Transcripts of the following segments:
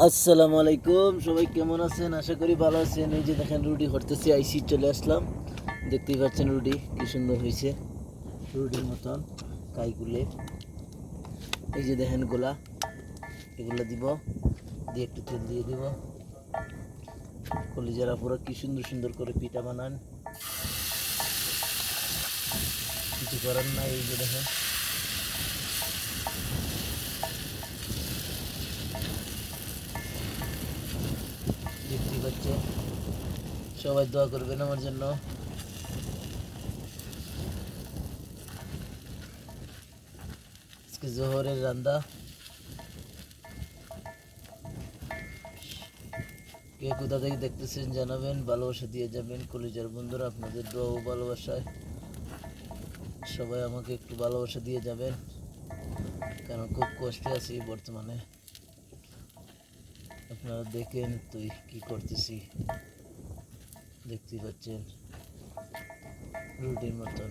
আসসালামু আলাইকুম, সবাই কেমন আছেন? আশা করি ভালো আছেন। এই যে দেখেন রুটি করতেছি, আইসি চলে আসলাম। দেখতেই পাচ্ছেন রুটি কি সুন্দর হয়েছে, রুটির মতন কাইগুলে। এই যে দেখেন গোলা, এগুলো দিব, দিয়ে একটু তেল দিয়ে দিব। কলিজারা পুরো কি সুন্দর সুন্দর করে পিঠা বানান, কিছু করার নাই। এই যে দেখেন দেখতেই পাচ্ছেন, সবাই দোয়া করবেন আমার জন্য। আজকে জোহরের রান্না। কে কোথা থেকে দেখতেছেন জানাবেন, ভালোবাসা দিয়ে যাবেন। কলিজার বন্ধুরা, আপনাদের দোয়া ও ভালোবাসায় সবাই আমাকে একটু ভালোবাসা দিয়ে যাবেন, কারণ খুব কষ্টে আছি বর্তমানে। আপনারা দেখেন তুই কি করতেছি, দেখতেই পাচ্ছেন রুটির মতন।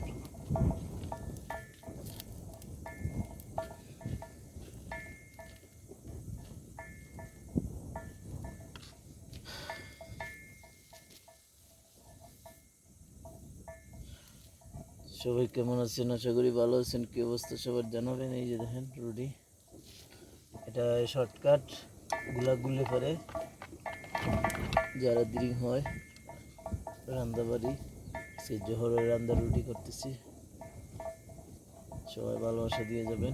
সবাই কেমন আছেন? আশা করি ভালো আছেন। কি অবস্থা সবার জানাবেন। এই যে দেখেন রুটি, এটা শর্টকাট, গুলা গুলে পরে যারা দেরি হয় রান্না বাড়ি, সে জোহরের রান্না রুটি করতেছি। সবাই ভালোবাসা দিয়ে যাবেন।